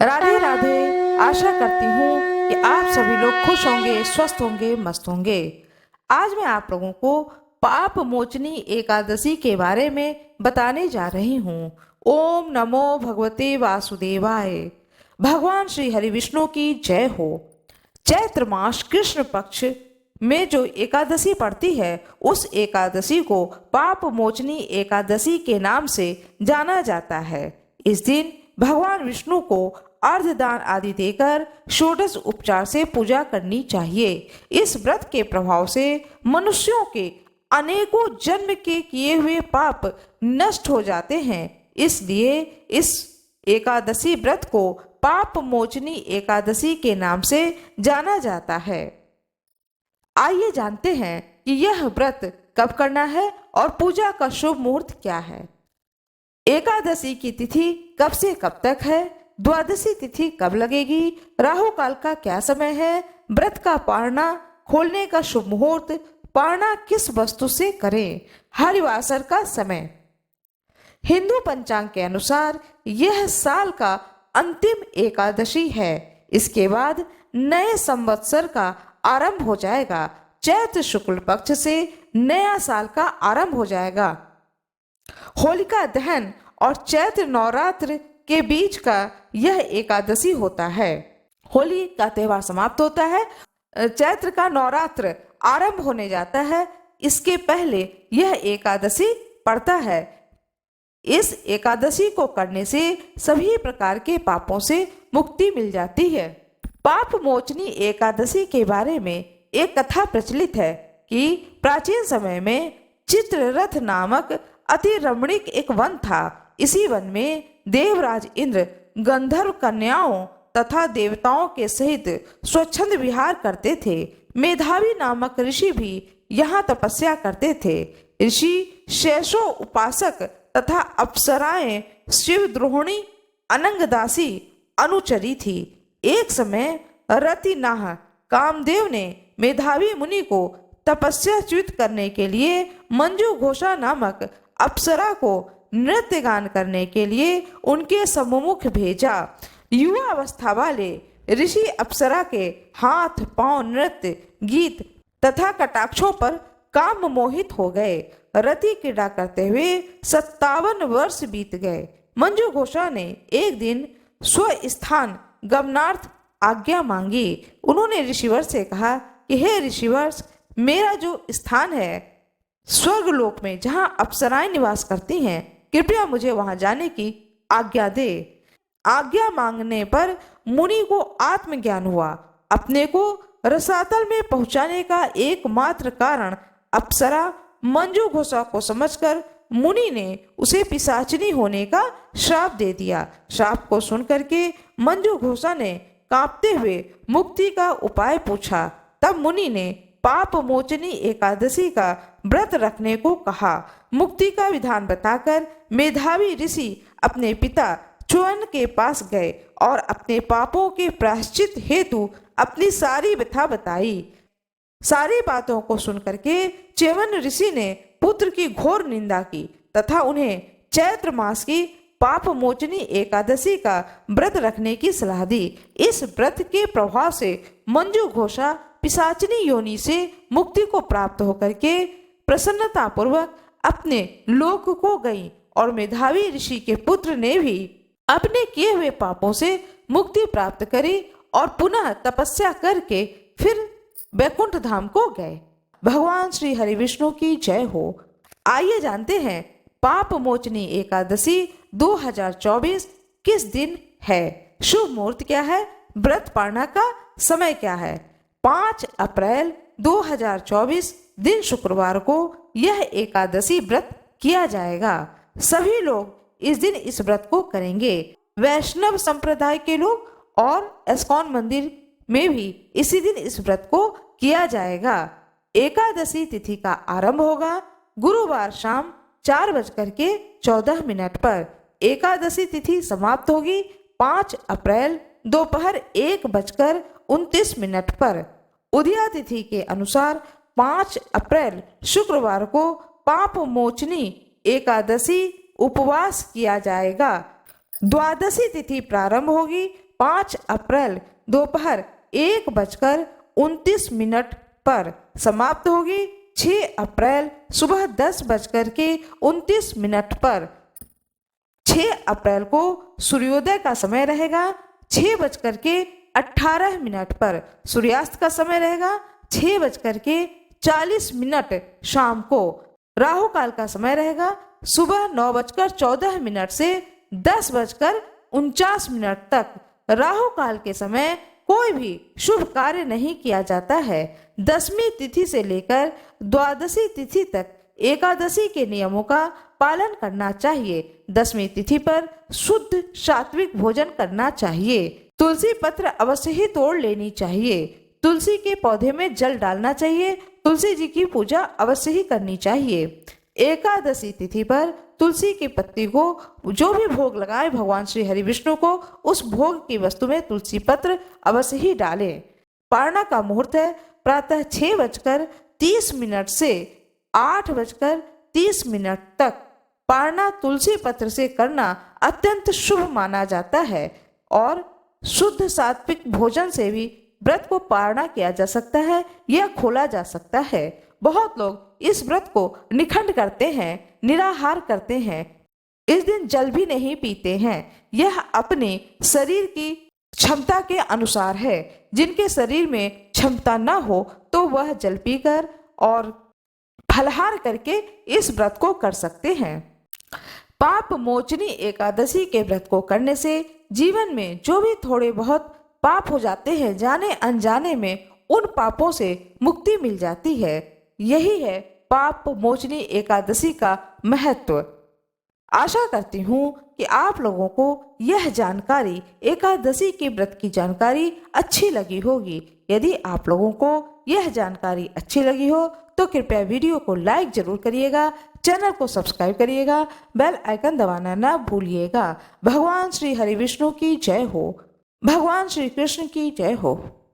राधे राधे। आशा करती हूँ कि आप सभी लोग खुश होंगे, स्वस्थ होंगे, मस्त होंगे। आज मैं आप लोगों को पाप मोचनी एकादशी के बारे में बताने जा रही हूँ। ओम नमो भगवते वासुदेवाय। भगवान श्री हरि विष्णु की जय हो। चैत्र मास कृष्ण पक्ष में जो एकादशी पड़ती है, उस एकादशी को पाप मोचनी एकादशी के नाम से जाना जाता है। इस दिन भगवान विष्णु को अर्धदान आदि देकर षोडश उपचार से पूजा करनी चाहिए। इस व्रत के प्रभाव से मनुष्यों के अनेकों जन्म के किए हुए पाप नष्ट हो जाते हैं। इसलिए इस एकादशी व्रत को पाप मोचनी एकादशी के नाम से जाना जाता है। आइए जानते हैं कि यह व्रत कब करना है और पूजा का शुभ मुहूर्त क्या है। एकादशी की तिथि कब से कब तक है, द्वादशी तिथि कब लगेगी, राहु काल का क्या समय है, व्रत का पारना खोलने का शुभ मुहूर्त, पारना किस वस्तु से करें, हरिवासर का समय। हिंदू पंचांग के अनुसार यह साल का अंतिम एकादशी है। इसके बाद नए संवत्सर का आरंभ हो जाएगा। चैत्र शुक्ल पक्ष से नया साल का आरंभ हो जाएगा। होलिका दहन और चैत्र नवरात्र के बीच का यह एकादशी होता है। होली का त्योहार समाप्त होता है, चैत्र का नवरात्र आरंभ होने जाता है। इसके पहले यह एकादशी पड़ता है। इस एकादशी को करने से सभी प्रकार के पापों से मुक्ति मिल जाती है। पाप मोचनी एकादशी के बारे में एक कथा प्रचलित है कि प्राचीन समय में चित्ररथ नामक अति रमणीक एक वन था। इसी वन में देवराज इंद्र गंधर्व कन्याओं तथा देवताओं के सहित स्वच्छंद विहार करते थे। मेधावी नामक ऋषि भी यहाँ तपस्या करते थे। ऋषि शेषो उपासक तथा अप्सराएं शिवद्रोहिणी अनंगदासी अनुचरी थी। एक समय रतिनाह कामदेव ने मेधावी मुनि को तपस्याच्युत करने के लिए मंजू घोषा नामक अप्सरा को नृत्य गान करने के लिए उनके सम्मुख भेजा। युवा अवस्था वाले ऋषि अप्सरा के हाथ पांव नृत्य गीत तथा कटाक्षों पर काम मोहित हो गए। रति क्रीड़ा करते हुए 57 वर्ष बीत गए। मंजू घोषा ने एक दिन स्वस्थान गमनार्थ आज्ञा मांगी। उन्होंने ऋषिवर से कहा कि हे ऋषिवर, मेरा जो स्थान है स्वर्गलोक में जहाँ अप्सराएं निवास करती हैं, कृपया मुझे वहां जाने की आज्ञा दे। आज्ञा मांगने पर मुनि को आत्मज्ञान हुआ। अपने को रसातल में पहुंचाने का एकमात्र कारण अप्सरा मंजू घोषा को समझकर मुनि ने उसे पिशाचिनी होने का श्राप दे दिया। श्राप को सुनकर के मंजू घोषा ने कांपते हुए मुक्ति का उपाय पूछा। तब मुनि ने पाप मोचनी एकादशी का व्रत रखने को कहा। मुक्ति का विधान बताकर मेधावी ऋषि अपने पिता च्युवन के पास गए और अपने पापों के प्रायश्चित हेतु अपनी सारी व्यथा बताई। सारी बातों को सुनकर के च्युवन ऋषि ने पुत्र की घोर निंदा की तथा उन्हें चैत्र मास की पाप मोचनी एकादशी का व्रत रखने की सलाह दी। इस व्रत के प्रभाव से मंजू घोषा पिशाचिनी योनि से मुक्ति को प्राप्त होकर के प्रसन्नता पूर्वक अपने लोक को गई और मेधावी ऋषि के पुत्र ने भी अपने किए हुए पापों से मुक्ति प्राप्त करी और पुनः तपस्या करके फिर वैकुंठ धाम को गए। भगवान श्री हरि विष्णु की जय हो। आइए जानते हैं पाप मोचनी एकादशी 2024 किस दिन है, शुभ मुहूर्त क्या है, व्रत पारना का समय क्या है। 5 अप्रैल 2024 दिन शुक्रवार को यह एकादशी व्रत किया जाएगा। सभी लोग इस दिन इस व्रत को करेंगे। वैष्णव संप्रदाय के लोग और एस्कॉन मंदिर में भी इसी दिन इस व्रत को किया जाएगा। एकादशी तिथि का आरंभ होगा गुरुवार शाम 4:14 पर। एकादशी तिथि समाप्त होगी 5 अप्रैल दोपहर 1:29 पर। उदया तिथि के अनुसार 5 अप्रैल शुक्रवार को पाप मोचनी एकादशी उपवास किया जाएगा। द्वादशी तिथि प्रारंभ होगी 5 अप्रैल दोपहर 1:29 पर, समाप्त होगी 6 अप्रैल सुबह 10:29 पर। 6 अप्रैल को सूर्योदय का समय रहेगा 6:18 पर। सूर्यास्त का समय रहेगा 6:40 शाम को। राहु काल का समय रहेगा सुबह 9:14 से 10:49 तक। राहु काल के समय कोई भी शुभ कार्य नहीं किया जाता है। दशमी तिथि से लेकर द्वादशी तिथि तक एकादशी के नियमों का पालन करना चाहिए। दशमी तिथि पर शुद्ध सात्विक भोजन करना चाहिए। तुलसी पत्र अवश्य ही तोड़ लेनी चाहिए। तुलसी के पौधे में जल डालना चाहिए। तुलसी जी की पूजा अवश्य ही करनी चाहिए। एकादशी तिथि पर तुलसी की पत्ती को जो भी भोग लगाए भगवान श्री हरि विष्णु को, उस भोग की वस्तु में तुलसी पत्र अवश्य ही डालें। पारणा का मुहूर्त है प्रातः 6:30 से 8:30 तक। पारणा तुलसी पत्र से करना अत्यंत शुभ माना जाता है और शुद्ध सात्विक भोजन से भी व्रत को पारणा किया जा सकता है या खोला जा सकता है। बहुत लोग इस व्रत को निखंड करते हैं, निराहार करते हैं, इस दिन जल भी नहीं पीते हैं। यह अपने शरीर की क्षमता के अनुसार है। जिनके शरीर में क्षमता न हो तो वह जल पीकर और फलाहार करके इस व्रत को कर सकते हैं। पाप मोचनी एकादशी के व्रत को करने से जीवन में जो भी थोड़े बहुत पाप हो जाते हैं, जाने अनजाने में उन पापों से मुक्ति मिल जाती है। यही है पाप मोचनी एकादशी का महत्व। आशा करती हूँ कि आप लोगों को यह जानकारी, एकादशी के व्रत की जानकारी अच्छी लगी होगी। यदि आप लोगों को यह जानकारी अच्छी लगी हो तो कृपया वीडियो को लाइक जरूर करिएगा, चैनल को सब्सक्राइब करिएगा, बेल आइकन दबाना ना भूलिएगा। भगवान श्री हरि विष्णु की जय हो। भगवान श्री कृष्ण की जय हो।